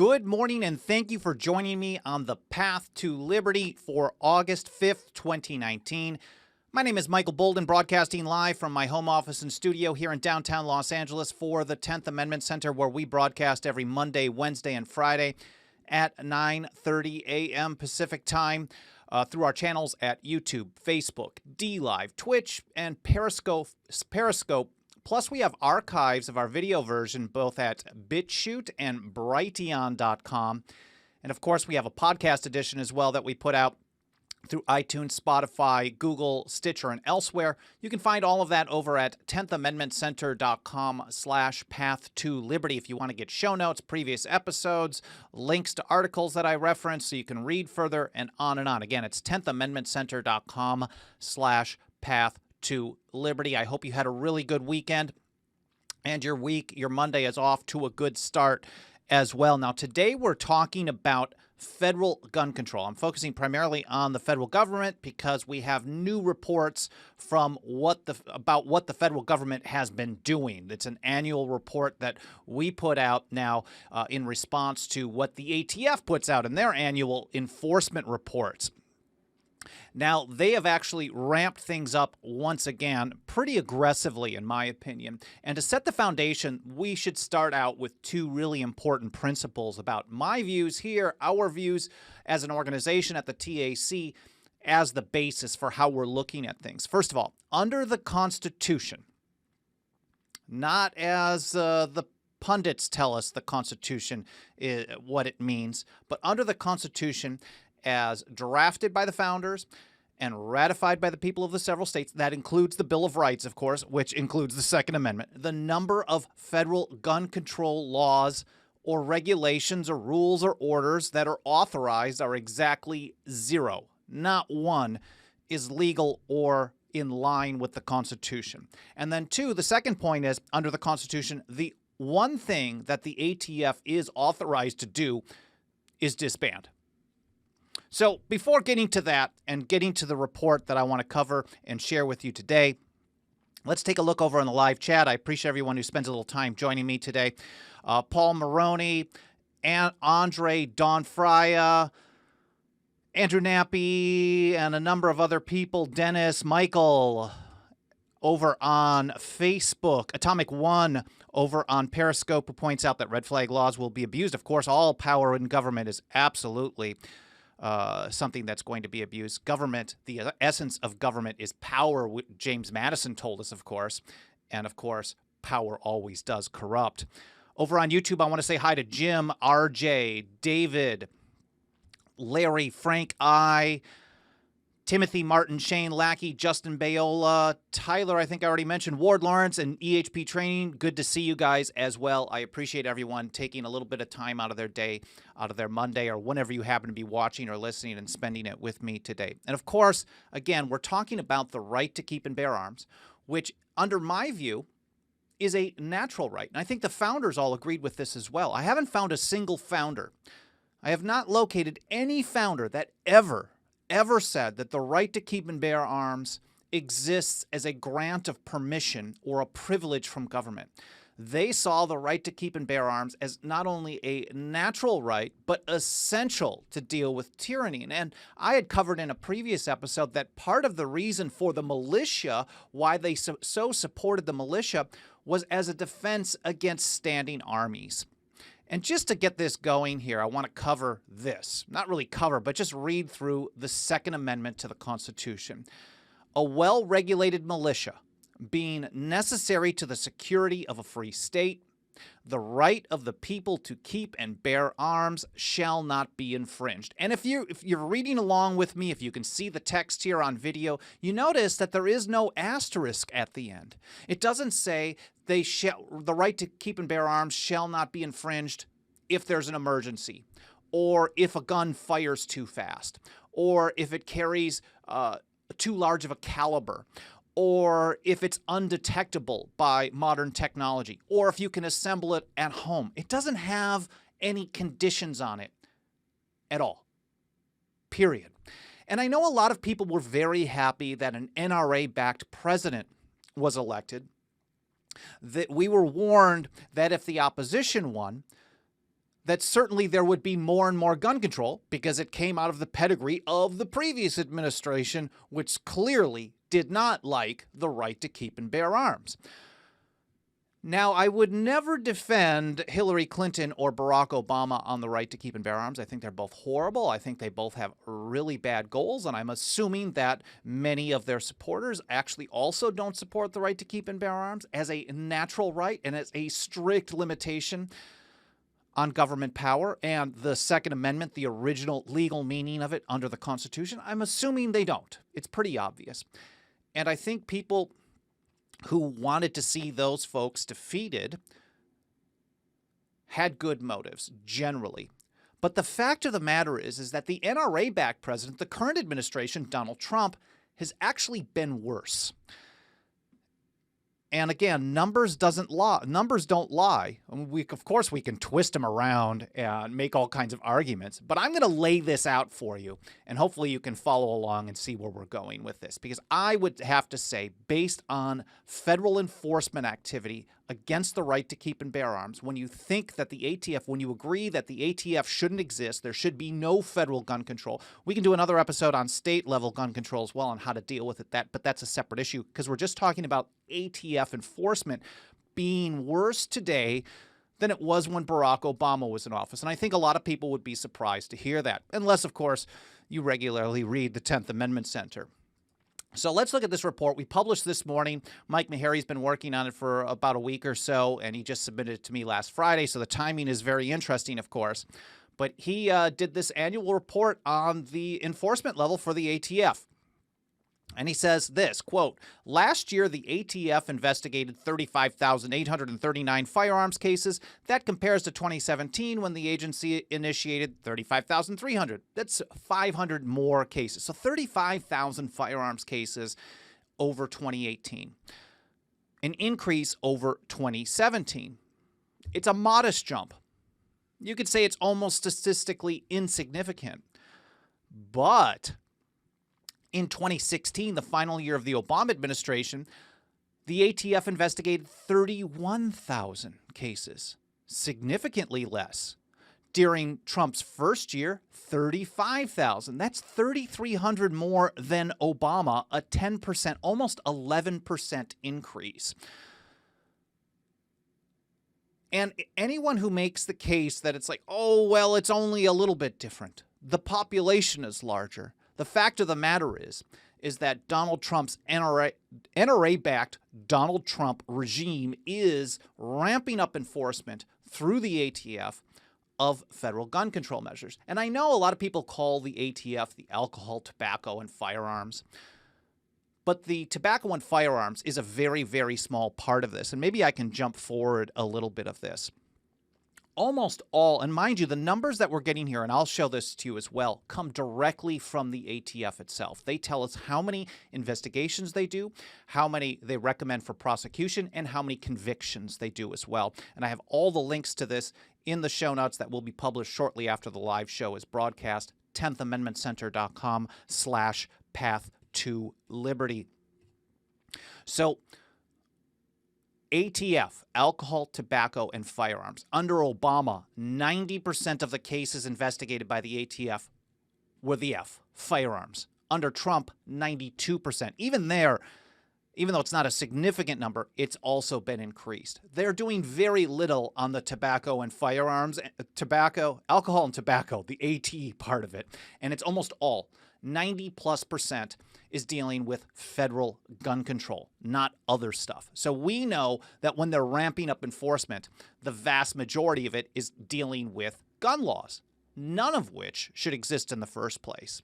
Good morning, and thank you for joining me on the Path to Liberty for August 5th, 2019. My name is Michael Boldin, broadcasting live from my home office and studio here in downtown Los Angeles for the 10th Amendment Center, where we broadcast every Monday, Wednesday, and Friday at 9:30 a.m. Pacific Time through our channels at YouTube, Facebook, DLive, Twitch, and Periscope. Plus, we have archives of our video version both at BitChute and Brighteon.com. And, of course, we have a podcast edition as well that we put out through iTunes, Spotify, Google, Stitcher, and elsewhere. You can find all of that over at 10thamendmentcenter.com/path-to-liberty if you want to get show notes, previous episodes, links to articles that I reference so you can read further, and on and on. Again, it's 10thamendmentcenter.com/path-to-liberty. I hope you had a really good weekend, and your Monday is off to a good start as well. Now, today we're talking about federal gun control. I'm focusing primarily on the federal government because we have new reports from about what the federal government has been doing. It's an annual report that we put out now in response to what the ATF puts out in their annual enforcement reports. Now, they have actually ramped things up once again pretty aggressively, in my opinion. And to set the foundation, we should start out with two really important principles about my views here, our views as an organization at the TAC, as the basis for how we're looking at things. First of all, under the Constitution, not as the pundits tell us the Constitution is, what it means, but under the Constitution, as drafted by the founders and ratified by the people of the several states, that includes the Bill of Rights, of course, which includes the Second Amendment, the number of federal gun control laws or regulations or rules or orders that are authorized are exactly zero. Not one is legal or in line with the Constitution. And then two, the second point is, under the Constitution, the one thing that the ATF is authorized to do is disband. So before getting to that and getting to the report that I want to cover and share with you today, let's take a look over on the live chat. I appreciate everyone who spends a little time joining me today. Paul Maroney, Andre, Don Frya, Andrew Nappy, and a number of other people, Dennis, Michael, over on Facebook, Atomic One over on Periscope, who points out that red flag laws will be abused. Of course, all power in government is absolutely something that's going to be abused. Government, the essence of government is power. James Madison told us, of course. And, of course, power always does corrupt. Over on YouTube, I want to say hi to Jim, RJ, David, Larry, Frank I, Timothy, Martin, Shane, Lackey, Justin Bayola, Tyler, I think I already mentioned, Ward Lawrence, and EHP Training. Good to see you guys as well. I appreciate everyone taking a little bit of time out of their day, out of their Monday, or whenever you happen to be watching or listening and spending it with me today. And of course, again, we're talking about the right to keep and bear arms, which, under my view, is a natural right. And I think the founders all agreed with this as well. I haven't found a single founder. I have not located any founder that ever said that the right to keep and bear arms exists as a grant of permission or a privilege from government. They saw the right to keep and bear arms as not only a natural right, but essential to deal with tyranny. And I had covered in a previous episode that part of the reason for the militia, why they so supported the militia, was as a defense against standing armies. And just to get this going here, I want to cover this. Not really cover, but just read through the Second Amendment to the Constitution. A well-regulated militia being necessary to the security of a free state, the right of the people to keep and bear arms shall not be infringed. And if you're reading along with me, if you can see the text here on video, you notice that there is no asterisk at the end. It doesn't say the right to keep and bear arms shall not be infringed if there's an emergency, or if a gun fires too fast, or if it carries too large of a caliber, or if it's undetectable by modern technology, or if you can assemble it at home. It doesn't have any conditions on it at all, period. And I know a lot of people were very happy that an NRA-backed president was elected, that we were warned that if the opposition won, that certainly there would be more and more gun control because it came out of the pedigree of the previous administration, which clearly did not like the right to keep and bear arms. Now, I would never defend Hillary Clinton or Barack Obama on the right to keep and bear arms. I think they're both horrible. I think they both have really bad goals, and I'm assuming that many of their supporters actually also don't support the right to keep and bear arms as a natural right and as a strict limitation on government power and the Second Amendment, the original legal meaning of it under the Constitution. I'm assuming they don't. It's pretty obvious. And I think people who wanted to see those folks defeated had good motives, generally. But the fact of the matter is that the NRA-backed president, the current administration, Donald Trump, has actually been worse. And again, numbers don't lie. Of course, we can twist them around and make all kinds of arguments, but I'm going to lay this out for you, and hopefully you can follow along and see where we're going with this. Because I would have to say, based on federal enforcement activity against the right to keep and bear arms, when you think that the ATF, when you agree that the ATF shouldn't exist, there should be no federal gun control. We can do another episode on state-level gun control as well and how to deal with it, but that's a separate issue because we're just talking about ATF enforcement being worse today than it was when Barack Obama was in office. And I think a lot of people would be surprised to hear that, unless, of course, you regularly read the 10th Amendment Center. So let's look at this report. We published this morning. Mike Meharry's been working on it for about a week or so, and he just submitted it to me last Friday, so the timing is very interesting, of course. But he did this annual report on the enforcement level for the ATF. And he says this, quote, last year, the ATF investigated 35,839 firearms cases. That compares to 2017 when the agency initiated 35,300. That's 500 more cases. So 35,000 firearms cases over 2018. An increase over 2017. It's a modest jump. You could say it's almost statistically insignificant. But in 2016, the final year of the Obama administration, the ATF investigated 31,000 cases, significantly less. During Trump's first year, 35,000. That's 3,300 more than Obama, a 10%, almost 11% increase. And anyone who makes the case that it's like, oh, well, it's only a little bit different. The population is larger. The fact of the matter is that Donald Trump's NRA-backed Donald Trump regime is ramping up enforcement through the ATF of federal gun control measures. And I know a lot of people call the ATF the alcohol, tobacco, and firearms. But the tobacco and firearms is a very, very small part of this. And maybe I can jump forward a little bit of this. Almost all, and mind you, the numbers that we're getting here, and I'll show this to you as well, come directly from the ATF itself. They tell us how many investigations they do, how many they recommend for prosecution, and how many convictions they do as well. And I have all the links to this in the show notes that will be published shortly after the live show is broadcast, 10thamendmentcenter.com/path-to-liberty. So, ATF, alcohol, tobacco, and firearms. Under Obama, 90% of the cases investigated by the ATF were the F, firearms. Under Trump, 92%. Even there, even though it's not a significant number, it's also been increased. They're doing very little on the tobacco and firearms, alcohol and tobacco, the AT part of it. And it's almost all, 90+% is dealing with federal gun control, not other stuff. So we know that when they're ramping up enforcement, the vast majority of it is dealing with gun laws, none of which should exist in the first place.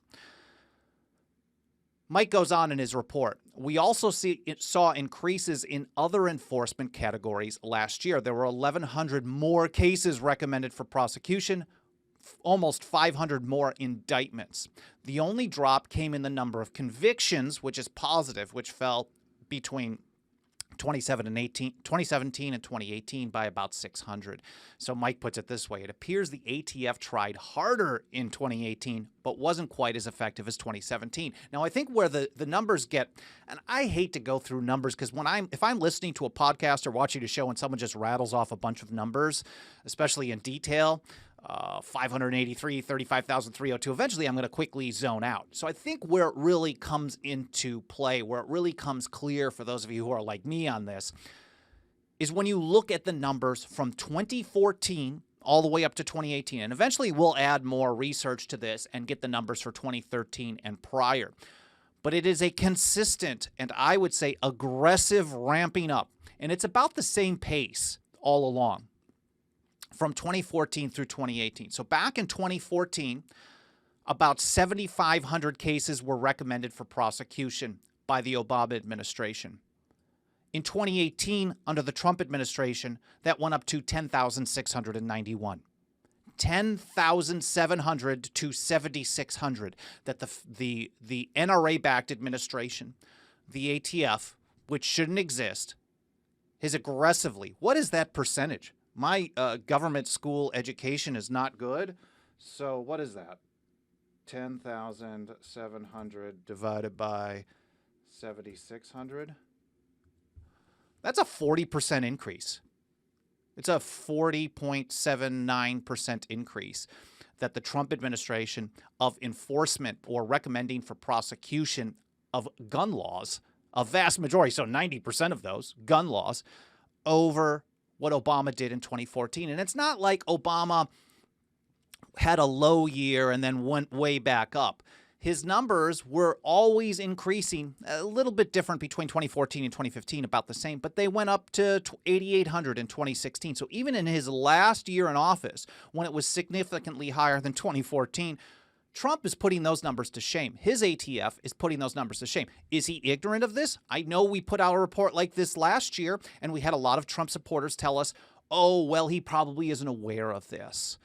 Mike goes on in his report. We also saw increases in other enforcement categories last year. There were 1,100 more cases recommended for prosecution, almost 500 more indictments. The only drop came in the number of convictions, which is positive, which fell between 2017 and 2018 by about 600. So Mike puts it this way. It appears the ATF tried harder in 2018, but wasn't quite as effective as 2017. Now, I think where the numbers get, and I hate to go through numbers because if I'm listening to a podcast or watching a show and someone just rattles off a bunch of numbers, especially in detail, 583, 35,302. Eventually, I'm going to quickly zone out. So I think where it really comes into play, where it really comes clear for those of you who are like me on this, is when you look at the numbers from 2014 all the way up to 2018. And eventually, we'll add more research to this and get the numbers for 2013 and prior. But it is a consistent and I would say aggressive ramping up. And it's about the same pace all along from 2014 through 2018. So back in 2014, about 7,500 cases were recommended for prosecution by the Obama administration. In 2018, under the Trump administration, that went up to 10,691. 10,700 to 7,600 that the NRA-backed administration, the ATF, which shouldn't exist, is aggressively. What is that percentage? My government school education is not good. So what is that? 10,700 divided by 7,600. That's a 40% increase. It's a 40.79% increase that the Trump administration of enforcement or recommending for prosecution of gun laws, a vast majority, so 90% of those gun laws, over what Obama did in 2014. And it's not like Obama had a low year and then went way back up. His numbers were always increasing, a little bit different between 2014 and 2015, about the same, but they went up to 8,800 in 2016. So even in his last year in office, when it was significantly higher than 2014, Trump is putting those numbers to shame. His ATF is putting those numbers to shame. Is he ignorant of this? I know we put out a report like this last year, and we had a lot of Trump supporters tell us, oh, well, he probably isn't aware of this,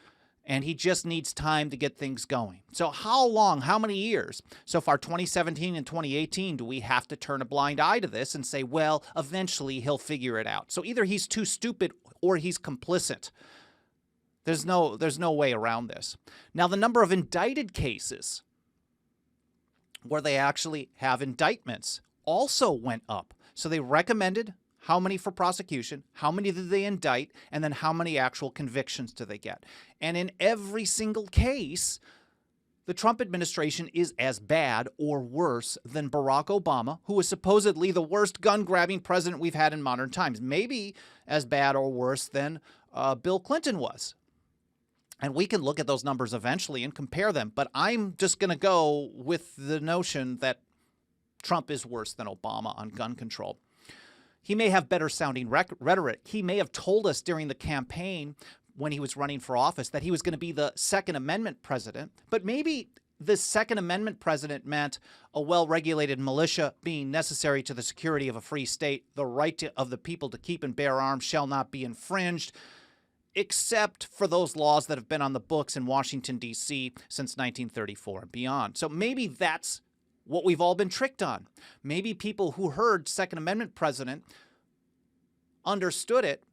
and he just needs time to get things going. So how long, how many years? So far, 2017 and 2018, do we have to turn a blind eye to this and say, well, eventually he'll figure it out? So either he's too stupid or he's complicit. There's no way around this. Now, the number of indicted cases where they actually have indictments also went up. So they recommended how many for prosecution, how many did they indict, and then how many actual convictions do they get. And in every single case, the Trump administration is as bad or worse than Barack Obama, who is supposedly the worst gun-grabbing president we've had in modern times. Maybe as bad or worse than Bill Clinton was. And we can look at those numbers eventually and compare them. But I'm just going to go with the notion that Trump is worse than Obama on gun control. He may have better sounding rhetoric. He may have told us during the campaign when he was running for office that he was going to be the Second Amendment president. But maybe the Second Amendment president meant a well-regulated militia being necessary to the security of a free state. The right of the people to keep and bear arms shall not be infringed, except for those laws that have been on the books in Washington, D.C. since 1934 and beyond. So maybe that's what we've all been tricked on. Maybe people who heard Second Amendment president understood it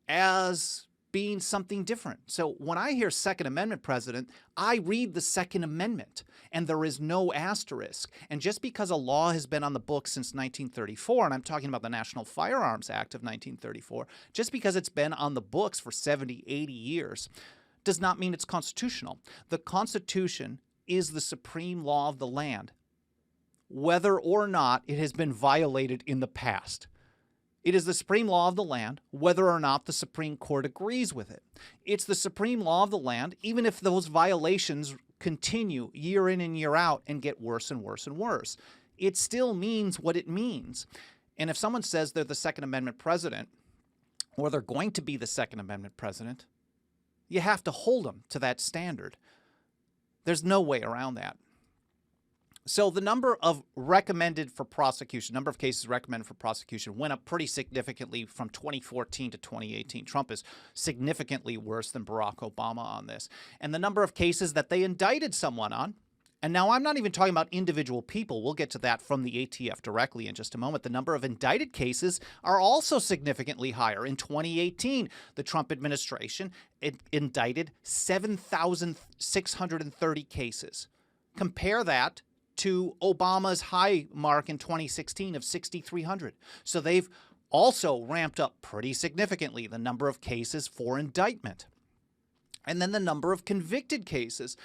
as being something different. So when I hear Second Amendment president, I read the Second Amendment, and there is no asterisk. And just because a law has been on the books since 1934, and I'm talking about the National Firearms Act of 1934, just because it's been on the books for 70, 80 years, does not mean it's constitutional. The Constitution is the supreme law of the land, whether or not it has been violated in the past. It is the supreme law of the land, whether or not the Supreme Court agrees with it. It's the supreme law of the land, even if those violations continue year in and year out and get worse and worse and worse. It still means what it means. And if someone says they're the Second Amendment president, or they're going to be the Second Amendment president, you have to hold them to that standard. There's no way around that. So the number of recommended for prosecution, number of cases recommended for prosecution went up pretty significantly from 2014 to 2018. Trump is significantly worse than Barack Obama on this. And the number of cases that they indicted someone on, and now I'm not even talking about individual people. We'll get to that from the ATF directly in just a moment. The number of indicted cases are also significantly higher. In 2018, the Trump administration indicted 7,630 cases. Compare that to Obama's high mark in 2016 of 6,300. So they've also ramped up pretty significantly the number of cases for indictment. And then the number of convicted cases.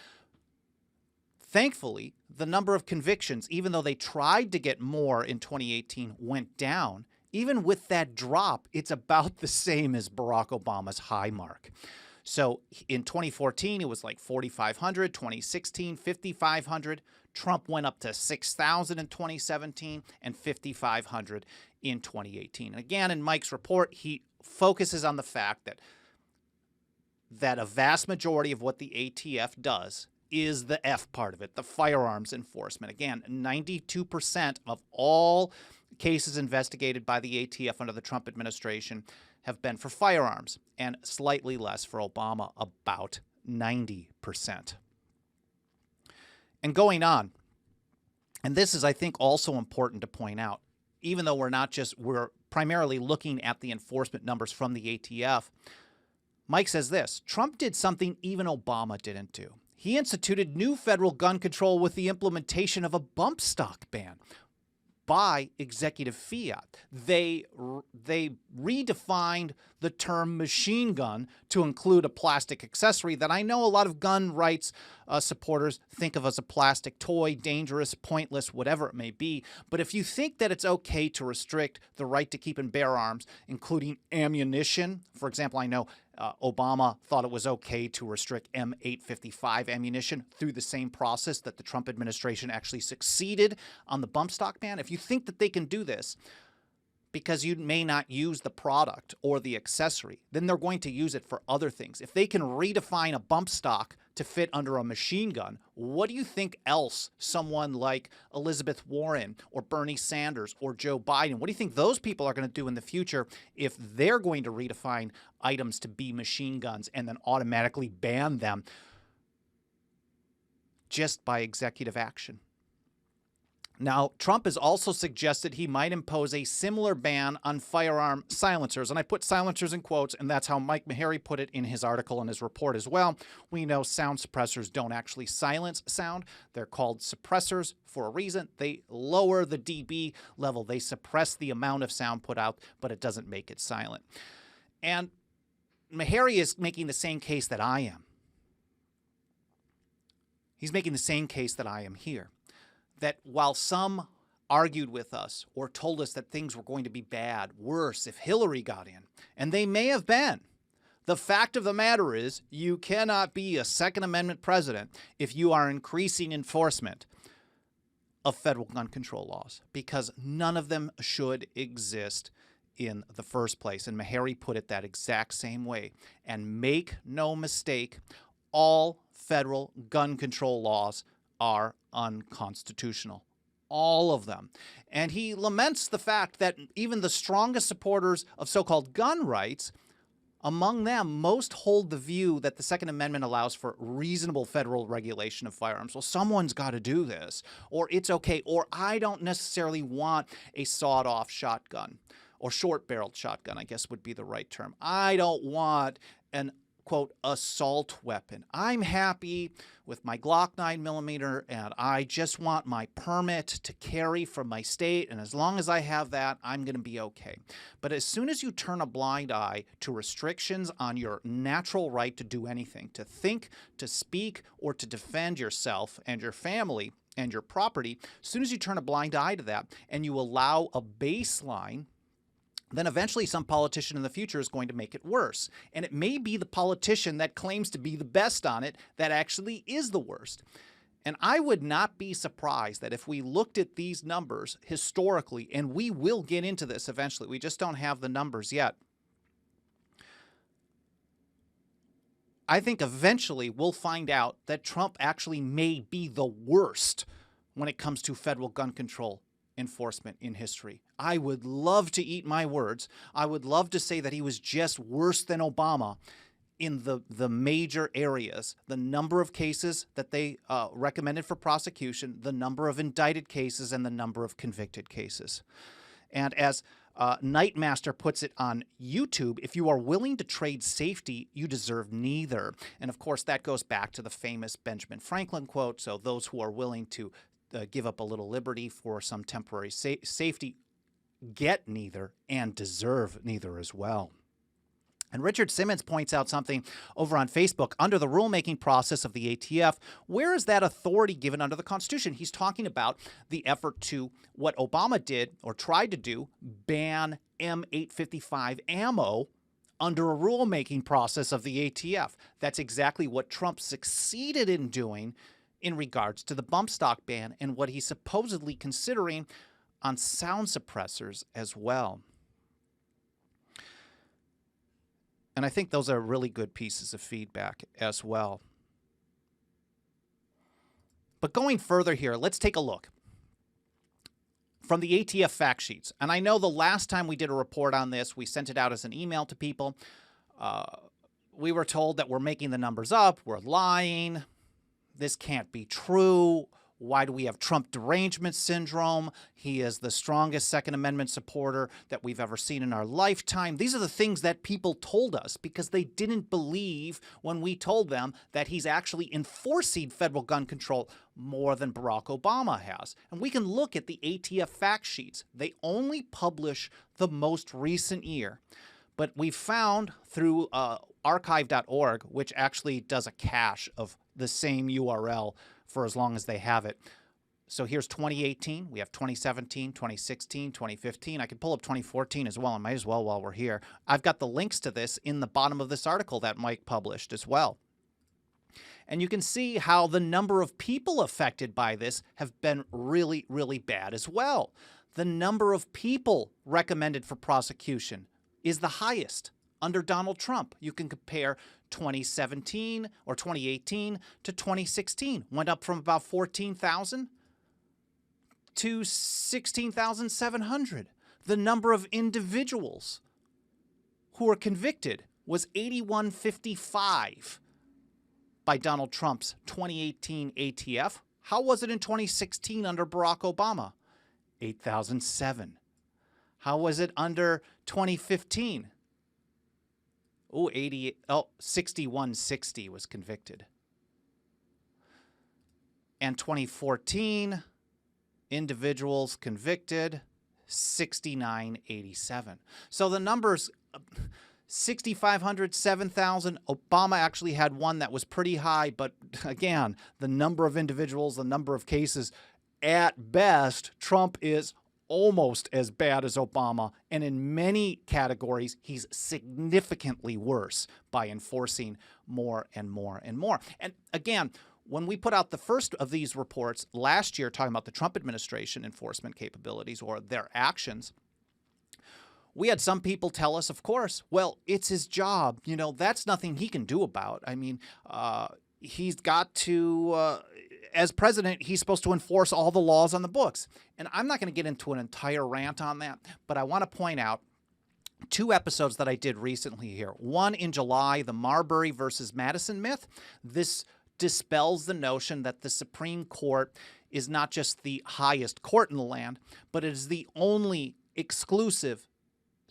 Thankfully, the number of convictions, even though they tried to get more in 2018, went down. Even with that drop, it's about the same as Barack Obama's high mark. So in 2014, it was like 4,500, 2016, 5,500. Trump went up to 6,000 in 2017 and 5,500 in 2018. And again, in Mike's report, he focuses on the fact that a vast majority of what the ATF does is the F part of it, the firearms enforcement. Again, 92% of all cases investigated by the ATF under the Trump administration have been for firearms, and slightly less for Obama, about 90%. And going on, and this is, I think, also important to point out, even though we're primarily looking at the enforcement numbers from the ATF, Mike says this: Trump did something even Obama didn't do. He instituted new federal gun control with the implementation of a bump stock ban by executive fiat. They redefined the term machine gun to include a plastic accessory that I know a lot of gun rights supporters think of as a plastic toy, dangerous, pointless, whatever it may be. But if you think that it's okay to restrict the right to keep and bear arms, including ammunition, for example, I know Obama thought it was okay to restrict M855 ammunition through the same process that the Trump administration actually succeeded on the bump stock ban. If you think that they can do this because you may not use the product or the accessory, then they're going to use it for other things. If they can redefine a bump stock to fit under a machine gun, what do you think else someone like Elizabeth Warren or Bernie Sanders or Joe Biden, what do you think those people are going to do in the future if they're going to redefine items to be machine guns and then automatically ban them just by executive action? Now, Trump has also suggested he might impose a similar ban on firearm silencers. And I put silencers in quotes, and that's how Mike Meharry put it in his article and his report as well. We know sound suppressors don't actually silence sound. They're called suppressors for a reason. They lower the dB level. They suppress the amount of sound put out, but it doesn't make it silent. And Meharry is making the same case that I am. He's making the same case that I am here. That while some argued with us or told us that things were going to be bad, worse, if Hillary got in, and they may have been, the fact of the matter is you cannot be a Second Amendment president if you are increasing enforcement of federal gun control laws, because none of them should exist in the first place. And Meharry put it that exact same way. And make no mistake, all federal gun control laws are unconstitutional. All of them. And he laments the fact that even the strongest supporters of so-called gun rights, among them, most hold the view that the Second Amendment allows for reasonable federal regulation of firearms. Well, someone's got to do this, or it's okay, or I don't necessarily want a sawed-off shotgun, or short-barreled shotgun, I guess would be the right term. I don't want an quote, assault weapon. I'm happy with my Glock 9mm, and I just want my permit to carry from my state, and as long as I have that, I'm going to be okay. But as soon as you turn a blind eye to restrictions on your natural right to do anything, to think, to speak, or to defend yourself and your family and your property, as soon as you turn a blind eye to that and you allow a baseline, then eventually some politician in the future is going to make it worse. And it may be the politician that claims to be the best on it that actually is the worst. And I would not be surprised that if we looked at these numbers historically, and we will get into this eventually, we just don't have the numbers yet. I think eventually we'll find out that Trump actually may be the worst when it comes to federal gun control enforcement in history. I would love to eat my words. I would love to say that he was just worse than Obama in the major areas, the number of cases that they recommended for prosecution, the number of indicted cases, and the number of convicted cases. And as Nightmaster puts it on YouTube, if you are willing to trade safety, you deserve neither. And of course, that goes back to the famous Benjamin Franklin quote. So those who are willing to give up a little liberty for some temporary safety get neither and deserve neither as well. And Richard Simmons points out something over on Facebook. Under the rulemaking process of the ATF, where is that authority given under the Constitution? He's talking about the effort to, what Obama did or tried to do, ban M855 ammo under a rulemaking process of the ATF. That's exactly what Trump succeeded in doing in regards to the bump stock ban and what he's supposedly considering on sound suppressors as well. And I think those are really good pieces of feedback as well. But going further here, let's take a look from the ATF fact sheets. And I know the last time we did a report on this, we sent it out as an email to people. We were told that we're making the numbers up, we're lying, this can't be true. Why do we have Trump derangement syndrome? He is the strongest Second Amendment supporter that we've ever seen in our lifetime. These are the things that people told us because they didn't believe when we told them that he's actually enforcing federal gun control more than Barack Obama has. And we can look at the ATF fact sheets. They only publish the most recent year. But we found through archive.org, which actually does a cache of the same URL for as long as they have it. So here's 2018. We have 2017, 2016, 2015. I could pull up 2014 as well. I might as well while we're here. I've got the links to this in the bottom of this article that Mike published as well. And you can see how the number of people affected by this have been really, really bad as well. The number of people recommended for prosecution is the highest under Donald Trump. You can compare 2017 or 2018 to 2016. Went up from about 14,000 to 16,700. The number of individuals who were convicted was 8,155 by Donald Trump's 2018 ATF. How was it in 2016 under Barack Obama? 8,007. How was it under 2015? 6160 was convicted. And 2014, individuals convicted, 6,987. So the numbers, 6,500, 7,000. Obama actually had one that was pretty high, but again, the number of individuals, the number of cases, at best, Trump is almost as bad as Obama, and in many categories, he's significantly worse by enforcing more and more and more. And again, when we put out the first of these reports last year talking about the Trump administration enforcement capabilities or their actions, we had some people tell us, of course, well, it's his job. You know, that's nothing he can do about. I mean, he's got to... as president, he's supposed to enforce all the laws on the books. And I'm not going to get into an entire rant on that, but I want to point out two episodes that I did recently here. One in July, the Marbury versus Madison myth. This dispels the notion that the Supreme Court is not just the highest court in the land, but it is the only exclusive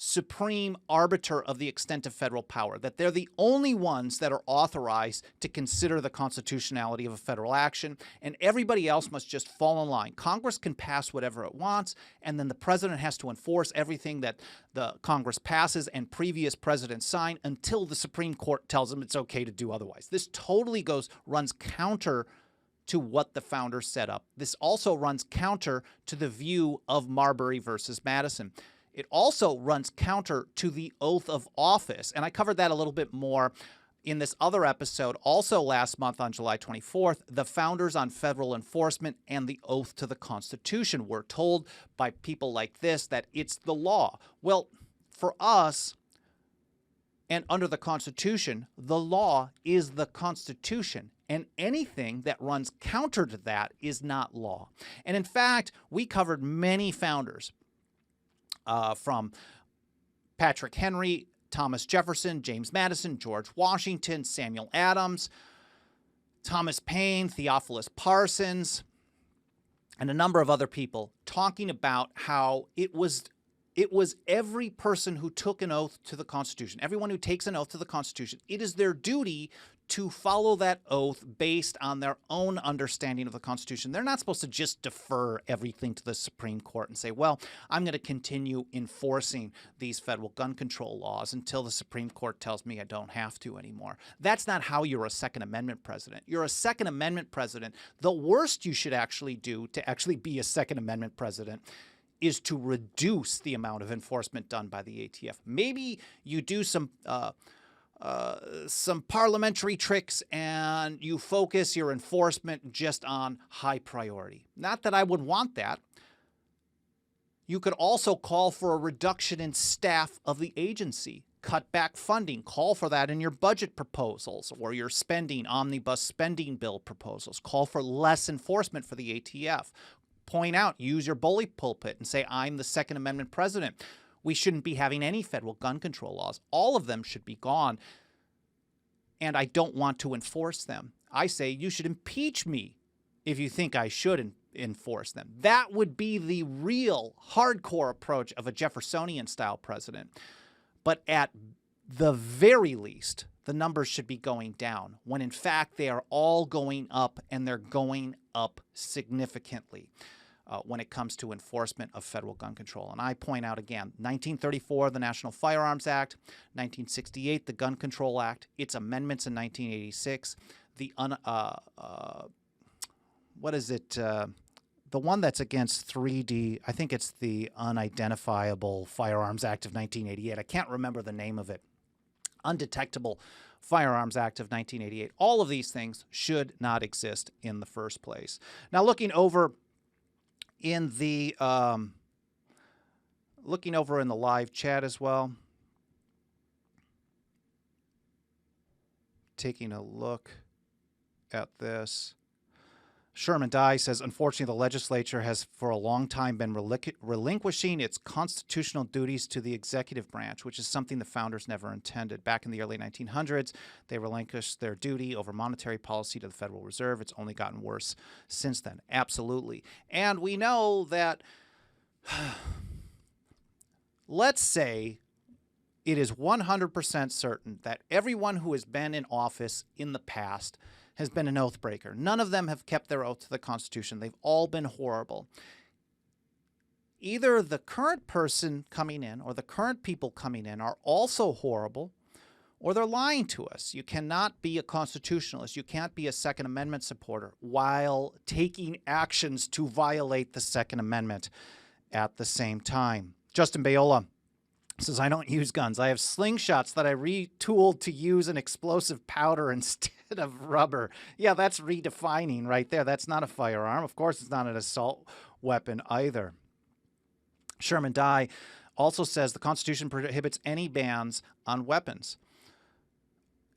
supreme arbiter of the extent of federal power, that they're the only ones that are authorized to consider the constitutionality of a federal action, and everybody else must just fall in line. Congress can pass whatever it wants, and then the president has to enforce everything that the Congress passes and previous presidents sign until the Supreme Court tells them it's okay to do otherwise. This totally runs counter to what the founders set up. This also runs counter to the view of Marbury versus Madison. It also runs counter to the oath of office, and I covered that a little bit more in this other episode, also last month on July 24th, the founders on federal enforcement and the oath to the Constitution. We're told by people like this that it's the law. Well, for us, and under the Constitution, the law is the Constitution. And anything that runs counter to that is not law. And in fact, we covered many founders from Patrick Henry, Thomas Jefferson, James Madison, George Washington, Samuel Adams, Thomas Paine, Theophilus Parsons, and a number of other people talking about how it was every person who took an oath to the Constitution, everyone who takes an oath to the Constitution, it is their duty to follow that oath based on their own understanding of the Constitution. They're not supposed to just defer everything to the Supreme Court and say, well, I'm going to continue enforcing these federal gun control laws until the Supreme Court tells me I don't have to anymore. That's not how you're a Second Amendment president. You're a Second Amendment president. The worst you should actually do to actually be a Second Amendment president is to reduce the amount of enforcement done by the ATF. Maybe you do some parliamentary tricks and you focus your enforcement just on high priority. Not that I would want that. You could also call for a reduction in staff of the agency, cut back funding, call for that in your budget proposals or your omnibus spending bill proposals. Call for less enforcement for the ATF. Point out, use your bully pulpit and say, I'm the Second Amendment president. We shouldn't be having any federal gun control laws. All of them should be gone, and I don't want to enforce them. I say you should impeach me if you think I should enforce them. That would be the real hardcore approach of a Jeffersonian-style president. But at the very least, the numbers should be going down, when in fact they are all going up, and they're going up significantly when it comes to enforcement of federal gun control. And I point out again, 1934, the National Firearms Act, 1968, the Gun Control Act, its amendments in 1986, the the one that's against 3D, I think it's the Unidentifiable Firearms Act of 1988. I can't remember the name of it. Undetectable Firearms Act of 1988. All of these things should not exist in the first place. Now, looking over in the live chat as well, taking a look at this. Sherman Dye says, unfortunately, the legislature has for a long time been relinquishing its constitutional duties to the executive branch, which is something the founders never intended. Back in the early 1900s, they relinquished their duty over monetary policy to the Federal Reserve. It's only gotten worse since then. Absolutely. And we know that, let's say it is 100% certain that everyone who has been in office in the past has been an oath breaker. None of them have kept their oath to the Constitution. They've all been horrible. Either the current person coming in or the current people coming in are also horrible, or they're lying to us. You cannot be a constitutionalist. You can't be a Second Amendment supporter while taking actions to violate the Second Amendment at the same time. Justin Bayola says, I don't use guns. I have slingshots that I retooled to use an explosive powder instead of rubber. Yeah, that's redefining right there. That's not a firearm. Of course, it's not an assault weapon either. Sherman Dye also says the Constitution prohibits any bans on weapons.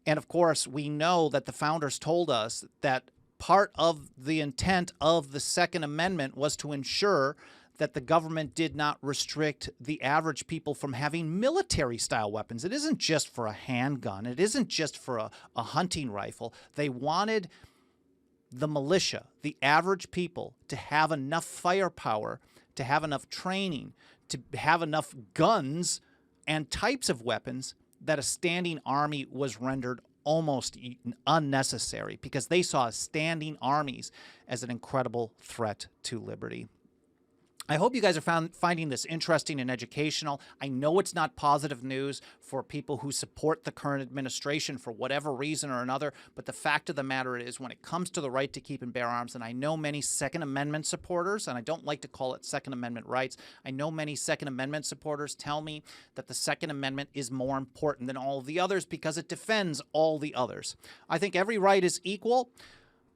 And of course, we know that the founders told us that part of the intent of the Second Amendment was to ensure that the government did not restrict the average people from having military-style weapons. It isn't just for a handgun. It isn't just for a hunting rifle. They wanted the militia, the average people, to have enough firepower, to have enough training, to have enough guns and types of weapons that a standing army was rendered almost unnecessary, because they saw standing armies as an incredible threat to liberty. I hope you guys are finding this interesting and educational. I know it's not positive news for people who support the current administration for whatever reason or another, but the fact of the matter is, when it comes to the right to keep and bear arms, and I know many Second Amendment supporters, and I don't like to call it Second Amendment rights, I know many Second Amendment supporters tell me that the Second Amendment is more important than all of the others because it defends all the others. I think every right is equal,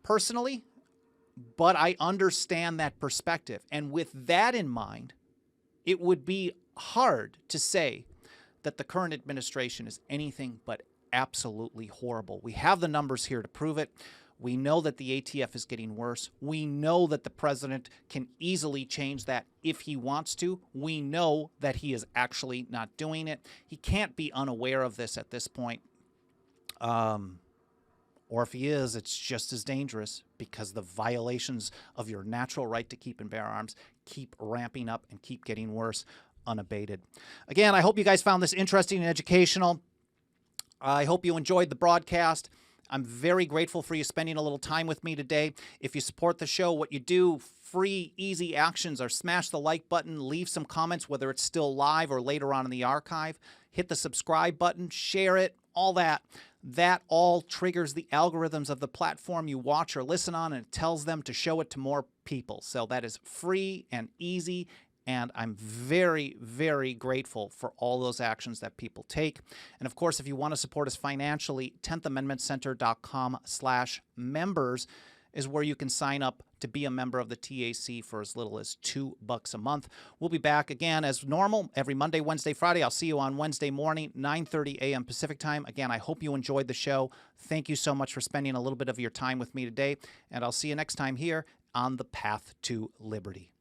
personally, but I understand that perspective. And with that in mind, it would be hard to say that the current administration is anything but absolutely horrible. We have the numbers here to prove it. We know that the ATF is getting worse. We know that the president can easily change that if he wants to. We know that he is actually not doing it. He can't be unaware of this at this point. Or if he is, it's just as dangerous, because the violations of your natural right to keep and bear arms keep ramping up and keep getting worse unabated. Again, I hope you guys found this interesting and educational. I hope you enjoyed the broadcast. I'm very grateful for you spending a little time with me today. If you support the show, what you do, free, easy actions are smash the like button, leave some comments, whether it's still live or later on in the archive, hit the subscribe button, share it, all that. That all triggers the algorithms of the platform you watch or listen on, and it tells them to show it to more people. So that is free and easy, and I'm very, very grateful for all those actions that people take. And of course, if you want to support us financially, 10thamendmentcenter.com/members is where you can sign up to be a member of the TAC for as little as $2 a month. We'll be back again as normal every Monday, Wednesday, Friday. I'll see you on Wednesday morning, 9:30 a.m. Pacific time. Again, I hope you enjoyed the show. Thank you so much for spending a little bit of your time with me today, and I'll see you next time here on The Path to Liberty.